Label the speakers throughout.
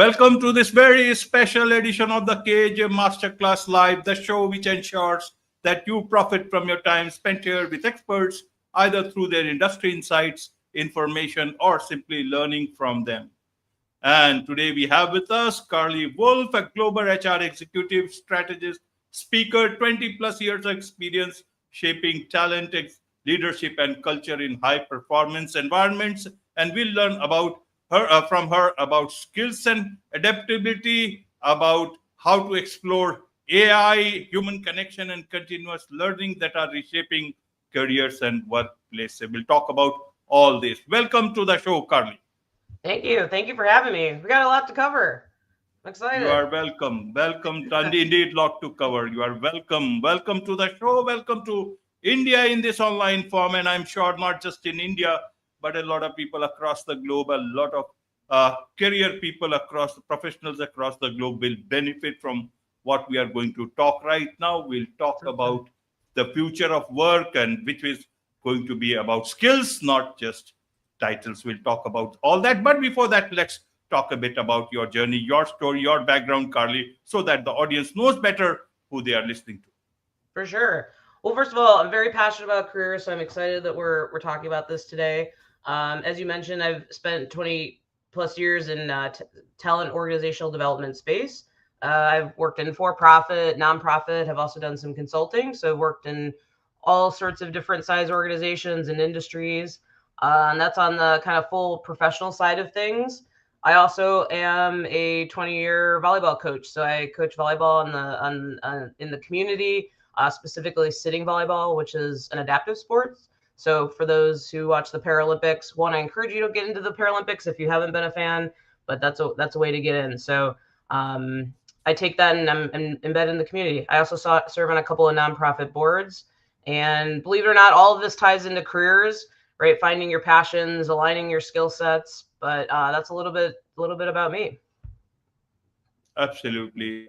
Speaker 1: Welcome to this very special edition of the KAJ Masterclass Live, the show which ensures that you profit from your time spent here with experts, either through their industry insights, information, or simply learning from them. And today we have with us Carly Wolf, a global HR executive strategist, speaker, 20 plus years of experience shaping talent, leadership, and culture in high performance environments. And we'll learn about from her about skills and adaptability, about how to explore AI, human connection, and continuous learning that are reshaping careers and workplaces. We'll talk about all this. Welcome to the show, Carly.
Speaker 2: Thank you. Thank you for having me. We got a lot to cover. I'm excited.
Speaker 1: You are welcome. Welcome, and indeed, lot to cover. You are welcome. Welcome to the show. Welcome to India in this online form. And I'm sure not just in India, but a lot of people across the globe, a lot of career people across, professionals across the globe will benefit from what we are going to talk right now. We'll talk about the future of work, and which is going to be about skills, not just titles. We'll talk about all that. But before that, let's talk a bit about your journey, your story, your background, Carly, so that the audience knows better who they are listening to.
Speaker 2: For sure. Well, first of all, I'm very passionate about careers, so I'm excited that we're talking about this today. As you mentioned, I've spent 20 plus years in talent organizational development space. I've worked in for-profit, nonprofit, have also done some consulting. So I've worked in all sorts of different size organizations and industries. And that's on the kind of full professional side of things. I also am a 20-year volleyball coach. So I coach volleyball in the community, specifically sitting volleyball, which is an adaptive sport. So for those who watch the Paralympics, one, I encourage you to get into the Paralympics if you haven't been a fan, but that's a way to get in. So I take that and I'm embedded in the community. I also serve on a couple of nonprofit boards. And believe it or not, all of this ties into careers, right? Finding your passions, aligning your skill sets. But that's a little bit about me.
Speaker 1: Absolutely,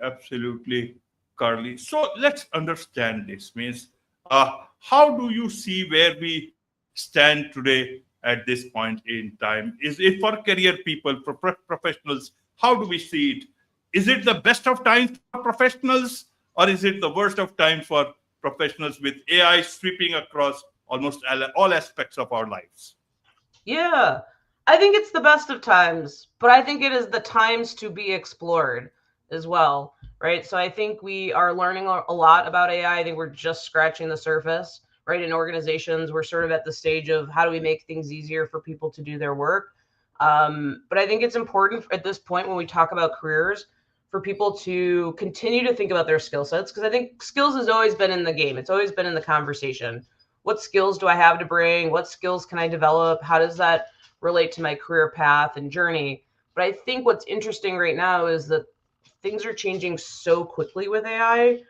Speaker 1: Carly. So let's understand this. Means, how do you see where we stand today at this point in time? Is it for career people, for professionals? How do we see it? Is it the best of times for professionals, or is it the worst of times for professionals with AI sweeping across almost all aspects of our lives?
Speaker 2: Yeah, I think it's the best of times, but I think it is the times to be explored as well, right? So I think we are learning a lot about AI. I think we're just scratching the surface, right? In organizations, we're sort of at the stage of how do we make things easier for people to do their work. But I think it's important at this point when we talk about careers for people to continue to think about their skill sets, because I think skills has always been in the game. It's always been in the conversation. What skills do I have to bring? What skills can I develop? How does that relate to my career path and journey? But I think what's interesting right now is that things are changing so quickly with AI.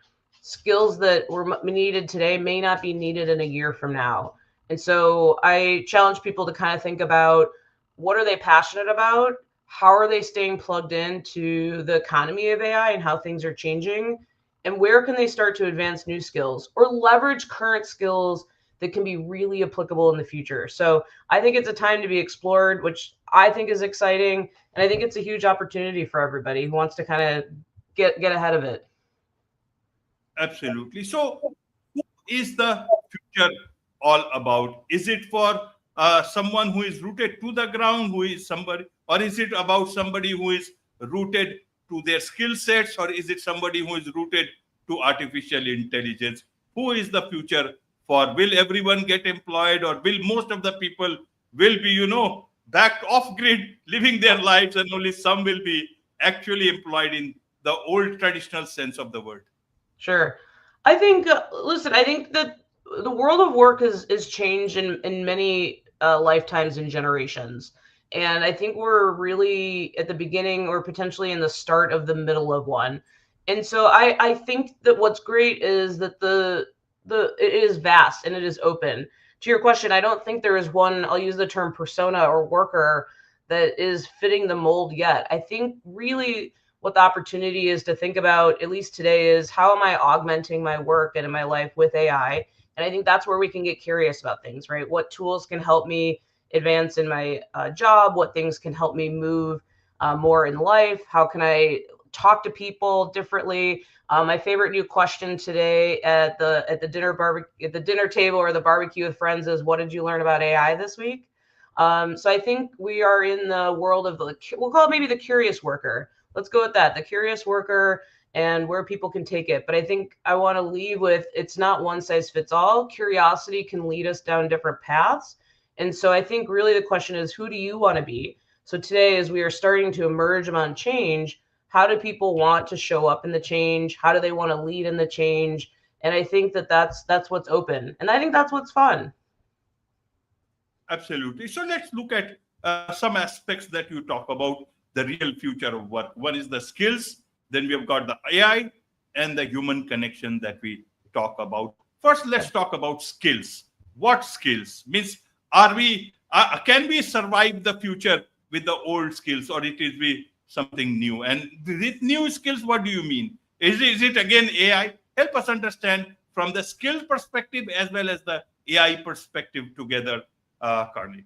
Speaker 2: Skills that were needed today may not be needed in a year from now. And so I challenge people to kind of think about, what are they passionate about? How are they staying plugged into the economy of AI and how things are changing? And where can they start to advance new skills or leverage current skills that can be really applicable in the future? So I think it's a time to be explored, which I think is exciting. And I think it's a huge opportunity for everybody who wants to kind of get ahead of it.
Speaker 1: Absolutely. So who is the future all about? Is it for someone who is rooted to the ground, who is somebody, or is it about somebody who is rooted to their skill sets, or is it somebody who is rooted to artificial intelligence? Who is the future for? Will everyone get employed, or will most of the people will be, back off grid, living their lives, and only some will be actually employed in the old traditional sense of the word?
Speaker 2: Sure. I think, listen, I think that the world of work is changed in many lifetimes and generations. And I think we're really at the beginning or potentially in the start of the middle of one. And so I think that what's great is that it is vast and it is open. To your question, I don't think there is one, I'll use the term persona or worker, that is fitting the mold yet. I think really what the opportunity is to think about, at least today, is how am I augmenting my work and in my life with AI? And I think that's where we can get curious about things, right? What tools can help me advance in my job? What things can help me move more in life? How can I talk to people differently? My favorite new question today at the dinner table or the barbecue with friends is, what did you learn about AI this week? So I think we are in the world of we'll call it maybe the curious worker. Let's go with that, the curious worker, and where people can take it. But I think I want to leave with, it's not one size fits all. Curiosity can lead us down different paths. And so I think really the question is, who do you want to be? So today, as we are starting to emerge on change, how do people want to show up in the change? How do they want to lead in the change? And I think that's what's open. And I think that's what's fun.
Speaker 1: Absolutely. So let's look at some aspects that you talk about the real future of work. One is the skills, then we have got the AI and the human connection that we talk about. First, let's talk about skills. What skills? Means, can we survive the future with the old skills, or it is be something new? And with new skills, what do you mean? Is it again AI? Help us understand from the skill perspective as well as the AI perspective together, Carly.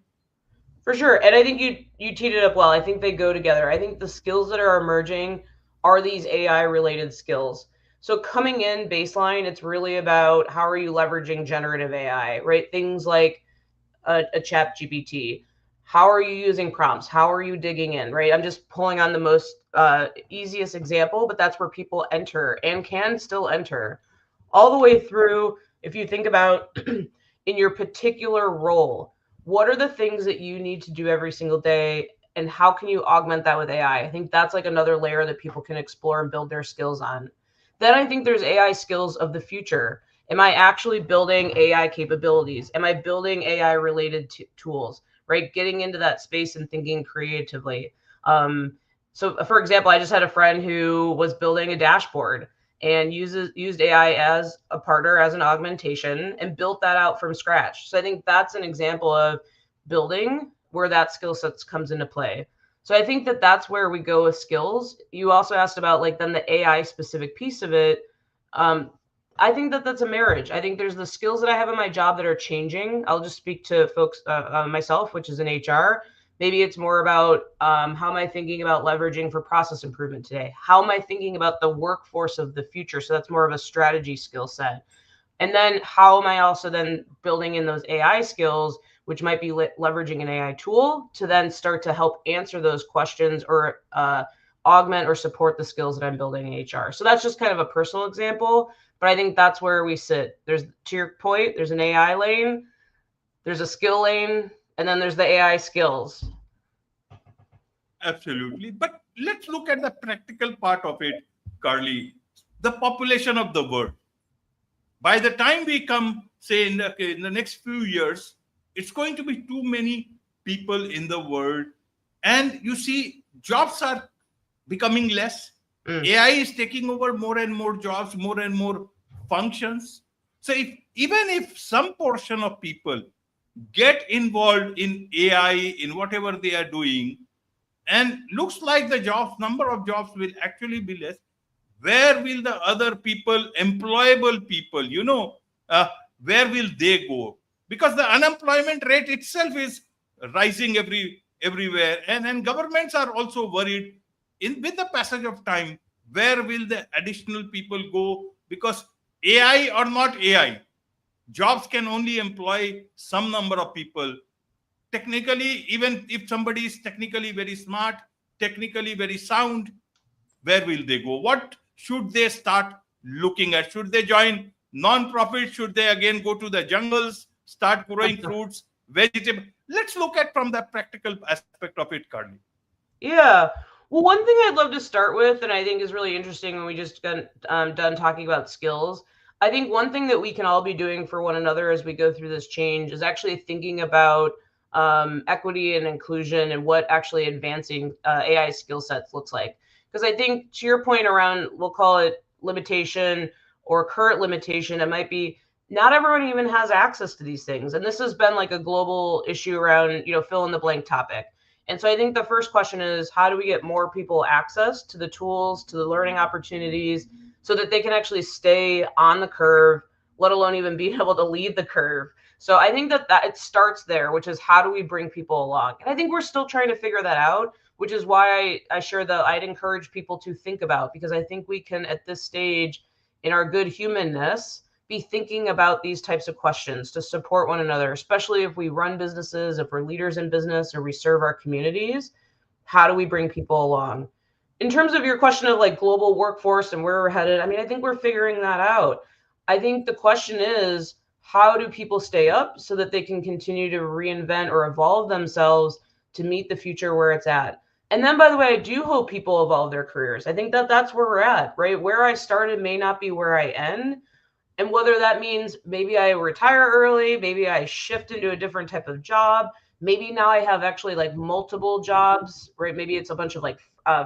Speaker 2: For sure. And I think you teed it up well. I think they go together. I think the skills that are emerging are these AI related skills. So coming in baseline, it's really about how are you leveraging generative AI, right? Things like a chat GPT. How are you using prompts? How are you digging in, right? I'm just pulling on the most easiest example, but that's where people enter and can still enter all the way through. If you think about in your particular role, what are the things that you need to do every single day, and how can you augment that with AI? I think that's like another layer that people can explore and build their skills on. Then I think there's AI skills of the future. Am I actually building AI capabilities? Am I building AI related tools, right? Getting into that space and thinking creatively. So for example, I just had a friend who was building a dashboard and used AI as a partner, as an augmentation, and built that out from scratch. So I think that's an example of building where that skill set comes into play. So I think that's where we go with skills. You also asked about like then the AI specific piece of it. I think that's a marriage. I think there's the skills that I have in my job that are changing. I'll just speak to folks, myself, which is in HR. Maybe it's more about how am I thinking about leveraging for process improvement today? How am I thinking about the workforce of the future? So that's more of a strategy skill set. And then how am I also then building in those AI skills, which might be leveraging an AI tool to then start to help answer those questions or augment or support the skills that I'm building in HR. So that's just kind of a personal example, but I think that's where we sit. There's, to your point, there's an AI lane, there's a skill lane, and then there's the AI skills.
Speaker 1: Absolutely. But let's look at the practical part of it, Carly. The population of the world. By the time we come, say, in the next few years, it's going to be too many people in the world. And you see, jobs are becoming less. AI is taking over more and more jobs, more and more functions. So even if some portion of people get involved in AI, in whatever they are doing, and looks like the number of jobs will actually be less, where will the other people, employable people, where will they go? Because the unemployment rate itself is rising everywhere, and governments are also worried with the passage of time, where will the additional people go? Because AI or not AI, jobs can only employ some number of people. Technically, even if somebody is technically very smart, technically very sound, where will they go? What should they start looking at? Should they join non-profit? Should they again go to the jungles, start growing fruits, vegetables? Let's look at from the practical aspect of it, Carly.
Speaker 2: Yeah. Well, one thing I'd love to start with, and I think is really interesting when we just got done talking about skills, I think one thing that we can all be doing for one another as we go through this change is actually thinking about equity and inclusion and what actually advancing AI skill sets looks like. Because I think to your point around, we'll call it limitation or current limitation, it might be not everyone even has access to these things. And this has been like a global issue around, fill in the blank topic. And so I think the first question is, how do we get more people access to the tools, to the learning opportunities, so that they can actually stay on the curve, let alone even be able to lead the curve? So I think that it starts there, which is how do we bring people along? And I think we're still trying to figure that out. which is why I share that I'd encourage people to think about, because I think we can at this stage in our good humanness be thinking about these types of questions to support one another, especially if we run businesses, if we're leaders in business, or we serve our communities. How do we bring people along? In terms of your question of like global workforce and where we're headed, I mean, I think we're figuring that out. I think the question is, how do people stay up so that they can continue to reinvent or evolve themselves to meet the future where it's at? And then, by the way, I do hope people evolve their careers. I think that that's where we're at, right? Where I started may not be where I end. And whether that means maybe I retire early, maybe I shift into a different type of job, maybe now I have actually like multiple jobs, right? Maybe it's a bunch of like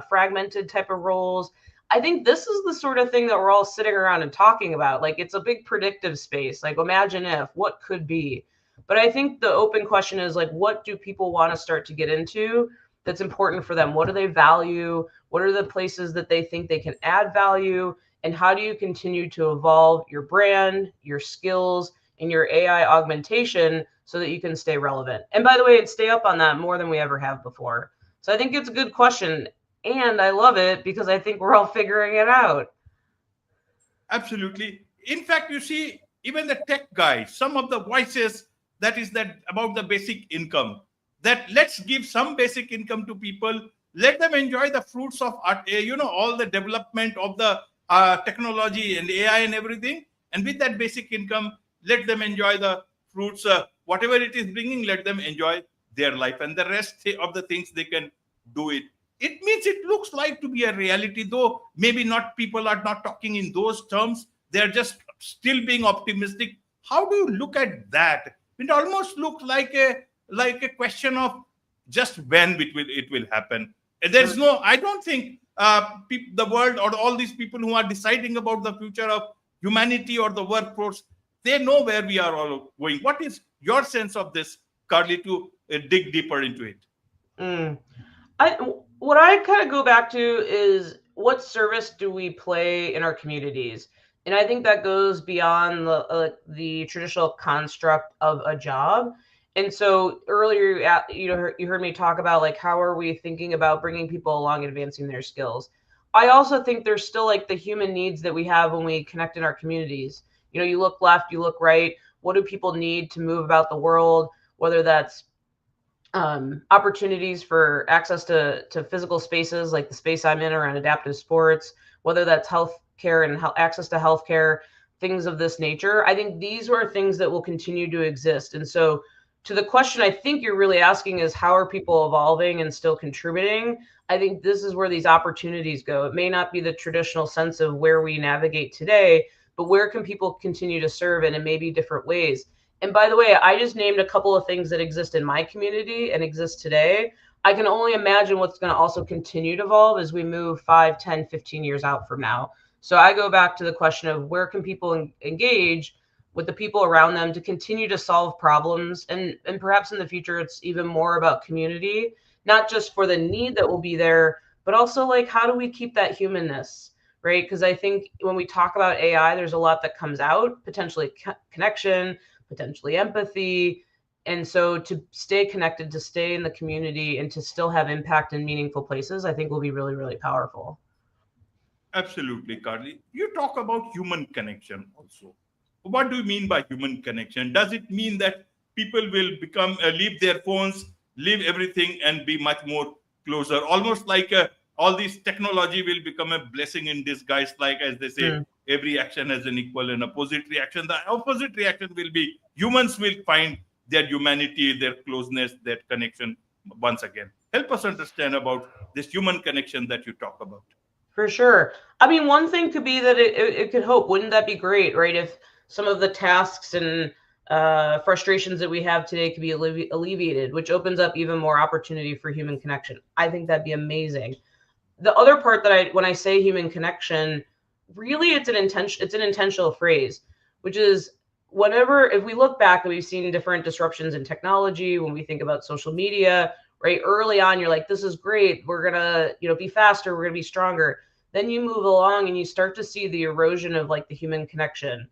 Speaker 2: fragmented type of roles. I think this is the sort of thing that we're all sitting around and talking about. Like, it's a big predictive space. Like, imagine if, what could be. But I think the open question is like, what do people want to start to get into that's important for them? What do they value? What are the places that they think they can add value? And how do you continue to evolve your brand, your skills, and your AI augmentation so that you can stay relevant? And by the way, stay up on that more than we ever have before. So I think it's a good question. And I love it because I think we're all figuring it out.
Speaker 1: Absolutely. In fact, you see, even the tech guys, some of the voices that is that about the basic income, that let's give some basic income to people, let them enjoy the fruits of art, all the development of the technology and AI and everything. And with that basic income, let them enjoy the fruits, whatever it is bringing, let them enjoy their life. And the rest of the things, they can do it. It means it looks like to be a reality, though maybe not, people are not talking in those terms. They're just still being optimistic. How do you look at that? It almost looks like a question of just when it will happen. There's no, I don't think the world or all these people who are deciding about the future of humanity or the workforce, they know where we are all going. What is your sense of this, Carly, to dig deeper into it?
Speaker 2: What I kind of go back to is, what service do we play in our communities? And I think that goes beyond the traditional construct of a job. And so earlier, you heard me talk about like, how are we thinking about bringing people along and advancing their skills? I also think there's still like the human needs that we have when we connect in our communities. You look left, you look right. What do people need to move about the world? Whether that's opportunities for access to physical spaces like the space I'm in around adaptive sports, whether that's healthcare and access to healthcare, things of this nature. I think these are things that will continue to exist. And so to the question I think you're really asking is, how are people evolving and still contributing? I think this is where these opportunities go. It may not be the traditional sense of where we navigate today, but where can people continue to serve in maybe different ways? And by the way, I just named a couple of things that exist in my community and exist today. I can only imagine what's going to also continue to evolve as we move 5, 10, 15 years out from now. So I go back to the question of, where can people engage with the people around them to continue to solve problems? And perhaps in the future, it's even more about community, not just for the need that will be there, but also like, how do we keep that humanness, right? Because I think when we talk about AI, there's a lot that comes out, potentially connection, potentially empathy. And so to stay connected, to stay in the community, and to still have impact in meaningful places, I think will be really, really powerful.
Speaker 1: Absolutely, Carly. You talk about human connection also. What do you mean by human connection? Does it mean that people will become leave their phones, leave everything, and be much more closer? Almost like all this technology will become a blessing in disguise, like as they say, every action has an equal and opposite reaction. The opposite reaction will be humans will find their humanity, their closeness, their connection once again. Help us understand about this human connection that you talk about.
Speaker 2: For sure. I mean, one thing could be that it could hope. Wouldn't that be great, right? If some of the tasks and frustrations that we have today could be alleviated, which opens up even more opportunity for human connection. I think that'd be amazing. The other part that when I say human connection, really it's an intentional phrase, which is, if we look back and we've seen different disruptions in technology, when we think about social media, right? Early on, you're like, this is great. We're going to, be faster. We're going to be stronger. Then you move along and you start to see the erosion of like the human connection,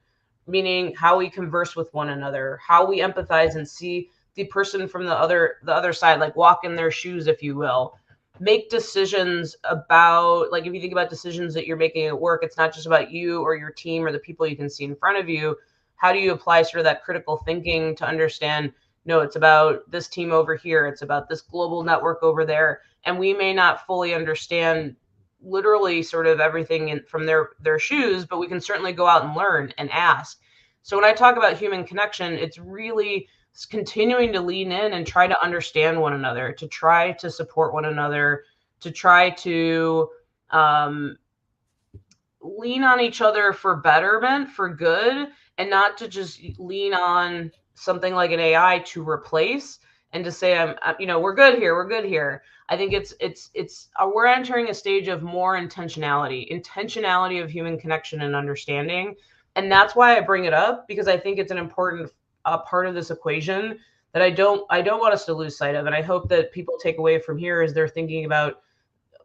Speaker 2: meaning how we converse with one another, how we empathize and see the person from the other side, like walk in their shoes, if you will. make decisions about, like, if you think about decisions that you're making at work, it's not just about you or your team or the people you can see in front of you. How do you apply sort of that critical thinking to understand, no, it's about this team over here, it's about this global network over there, and we may not fully understand literally sort of everything from their shoes, but we can certainly go out and learn and ask. So when I talk about human connection, it's really continuing to lean in and try to understand one another, to try to support one another, to try to lean on each other for betterment, for good, and not to just lean on something like an AI to replace and to say, we're good here, we're good here. I think we're entering a stage of more intentionality of human connection and understanding. And that's why I bring it up, because I think it's an important part of this equation that I don't want us to lose sight of. And I hope that people take away from here as they're thinking about,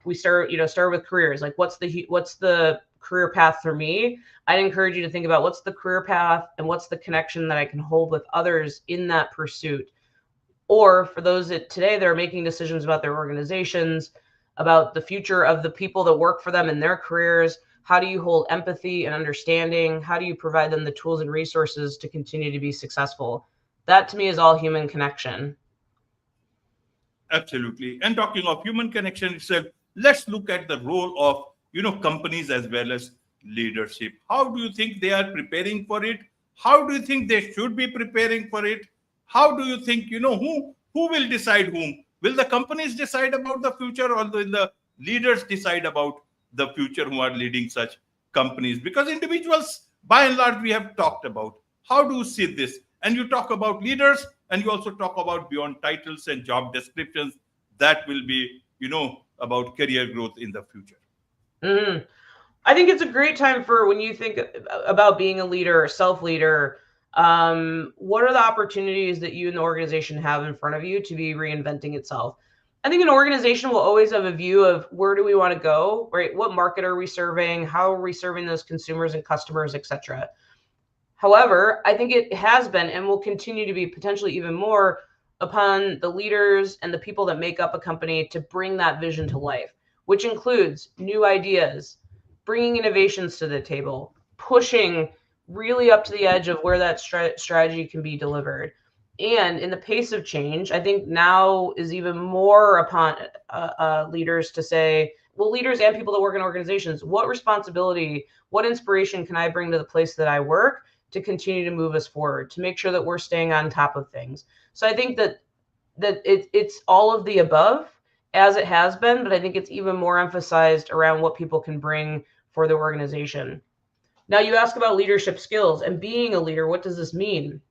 Speaker 2: we start with careers, like what's the career path for me. I'd encourage you to think about what's the career path and what's the connection that I can hold with others in that pursuit. Or for those that today that are making decisions about their organizations, about the future of the people that work for them in their careers, how do you hold empathy and understanding? How do you provide them the tools and resources to continue to be successful? That to me is all human connection.
Speaker 1: Absolutely. And talking of human connection itself, let's look at the role of companies as well as leadership. How do you think they are preparing for it? How do you think they should be preparing for it? How do you think who will decide whom? Will the companies decide about the future, or will the leaders decide about the future who are leading such companies? Because individuals, by and large, we have talked about. How do you see this? And you talk about leaders, and you also talk about beyond titles and job descriptions. That will be about career growth in the future.
Speaker 2: Mm-hmm. I think it's a great time for, when you think about being a leader or self-leader, what are the opportunities that you and the organization have in front of you to be reinventing itself? I think an organization will always have a view of where do we want to go, right? What market are we serving? How are we serving those consumers and customers, etc. However, I think it has been and will continue to be potentially even more upon the leaders and the people that make up a company to bring that vision to life, which includes new ideas, bringing innovations to the table, pushing really up to the edge of where that strategy can be delivered. And in the pace of change, I think now is even more upon leaders to say, well, leaders and people that work in organizations, what responsibility, what inspiration can I bring to the place that I work to continue to move us forward, to make sure that we're staying on top of things? So I think that it's all of the above, as it has been, but I think it's even more emphasized around what people can bring for the organization. Now, you ask about leadership skills and being a leader. What does this mean?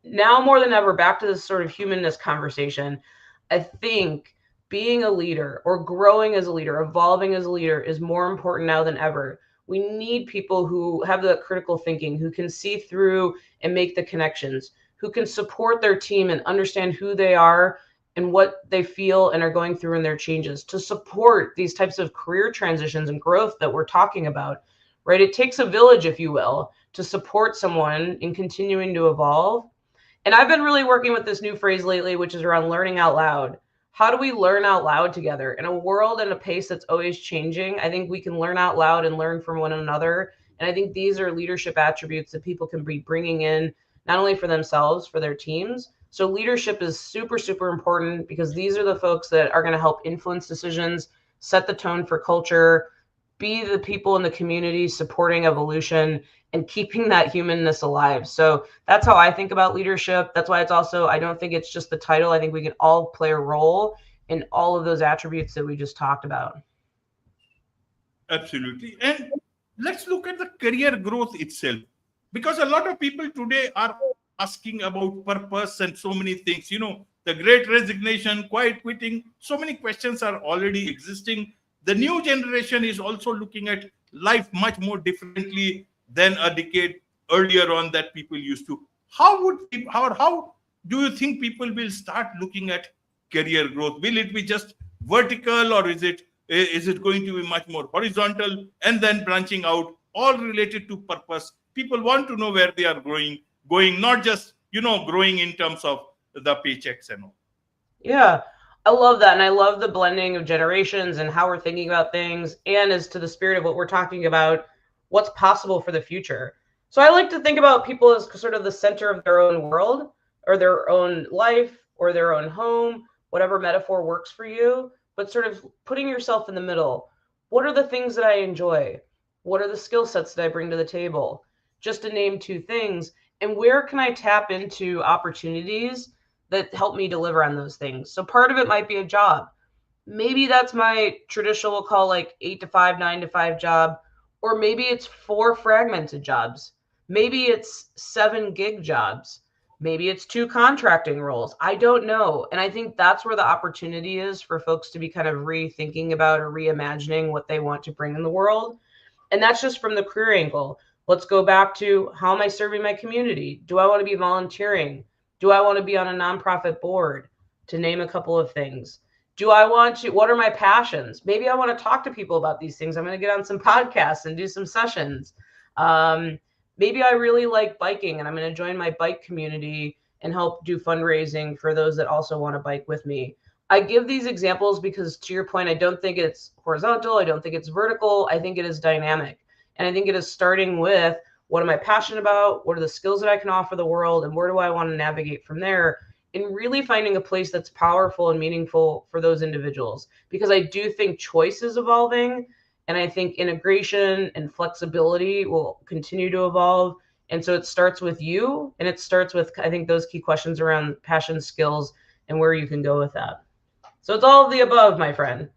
Speaker 2: Now more than ever, back to this sort of humanness conversation, I think being a leader or growing as a leader, evolving as a leader is more important now than ever. We need people who have the critical thinking, who can see through and make the connections, who can support their team and understand who they are and what they feel and are going through in their changes, to support these types of career transitions and growth that we're talking about, right? It takes a village, if you will, to support someone in continuing to evolve. And I've been really working with this new phrase lately, which is around learning out loud. How do we learn out loud together? In a world and a pace that's always changing, I think we can learn out loud and learn from one another. And I think these are leadership attributes that people can be bringing in, not only for themselves, for their teams. So leadership is super, super important, because these are the folks that are going to help influence decisions, set the tone for culture, be the people in the community supporting evolution and keeping that humanness alive. So that's how I think about leadership. That's why it's also, I don't think it's just the title. I think we can all play a role in all of those attributes that we just talked about.
Speaker 1: Absolutely. And let's look at the career growth itself, because a lot of people today are asking about purpose and so many things. The great resignation, quiet quitting, so many questions are already existing. The new generation is also looking at life much more differently than a decade earlier on that people used to. How do you think people will start looking at career growth? Will it be just vertical, or is it going to be much more horizontal and then branching out, all related to purpose? People want to know where they are going, not just growing in terms of the paychecks and all.
Speaker 2: Yeah. I love that. And I love the blending of generations and how we're thinking about things, and as to the spirit of what we're talking about, what's possible for the future. So I like to think about people as sort of the center of their own world or their own life or their own home, whatever metaphor works for you, but sort of putting yourself in the middle. What are the things that I enjoy? What are the skill sets that I bring to the table? Just to name two things. And where can I tap into opportunities that help me deliver on those things? So part of it might be a job. Maybe that's my traditional, we'll call like 8 to 5, 9 to 5 job, or maybe it's 4 fragmented jobs. Maybe it's 7 gig jobs. Maybe it's 2 contracting roles. I don't know. And I think that's where the opportunity is for folks to be kind of rethinking about or reimagining what they want to bring in the world. And that's just from the career angle. Let's go back to, how am I serving my community? Do I want to be volunteering? Do I want to be on a nonprofit board? To name a couple of things. Do I want to, what are my passions? Maybe I want to talk to people about these things. I'm going to get on some podcasts and do some sessions. Maybe I really like biking and I'm going to join my bike community and help do fundraising for those that also want to bike with me. I give these examples because, to your point, I don't think it's horizontal. I don't think it's vertical. I think it is dynamic. And I think it is starting with, what am I passionate about? What are the skills that I can offer the world? And where do I want to navigate from there? And really finding a place that's powerful and meaningful for those individuals. Because I do think choice is evolving. And I think integration and flexibility will continue to evolve. And so it starts with you. And it starts with, I think, those key questions around passion, skills, and where you can go with that. So it's all of the above, my friend.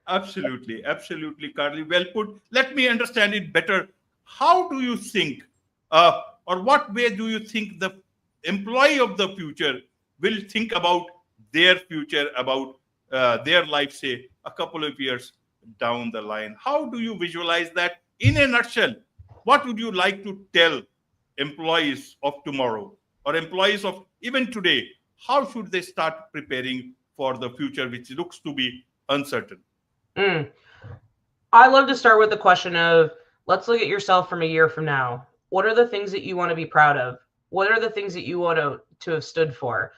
Speaker 1: Absolutely, absolutely, Carly. Well put. Let me understand it better. How do you think, or what way do you think the employee of the future will think about their future, about their life, say, a couple of years down the line? How do you visualize that in a nutshell? What would you like to tell employees of tomorrow or employees of even today? How should they start preparing for the future, which looks to be uncertain?
Speaker 2: I love to start with the question of, let's look at yourself from a year from now. What are the things that you want to be proud of? What are the things that you want to have stood for?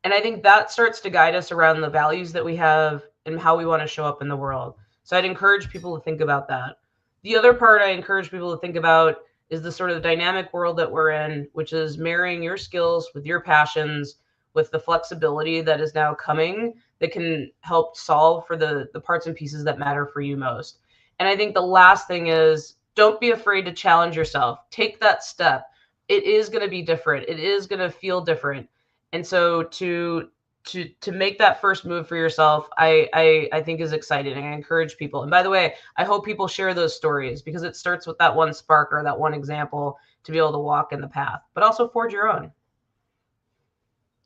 Speaker 2: And I think that starts to guide us around the values that we have and how we want to show up in the world. So I'd encourage people to think about that. The other part I encourage people to think about is the sort of dynamic world that we're in, which is marrying your skills with your passions, with the flexibility that is now coming that can help solve for the parts and pieces that matter for you most. And I think the last thing is, don't be afraid to challenge yourself. Take that step. It is going to be different. It is going to feel different. And so to make that first move for yourself, I think is exciting. I encourage people. And by the way, I hope people share those stories, because it starts with that one spark or that one example to be able to walk in the path, but also forge your own.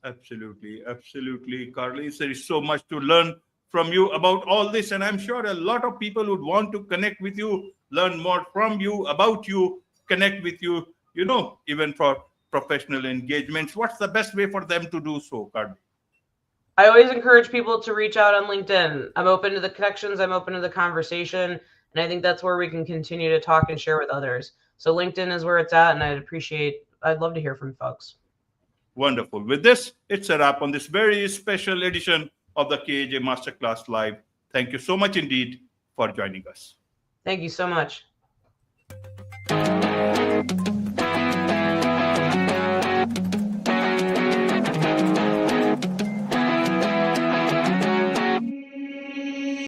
Speaker 1: Absolutely, absolutely, Carly. There is so much to learn from you about all this, and I'm sure a lot of people would want to connect with you, learn more from you, about you, connect with you, even for professional engagements. What's the best way for them to do so, Carly?
Speaker 2: I always encourage people to reach out on LinkedIn. I'm open to the connections. I'm open to the conversation. And I think that's where we can continue to talk and share with others. So LinkedIn is where it's at, and I'd love to hear from folks.
Speaker 1: Wonderful. With this, it's a wrap on this very special edition of the KAJ Masterclass Live. Thank you so much indeed for joining us.
Speaker 2: Thank you so much.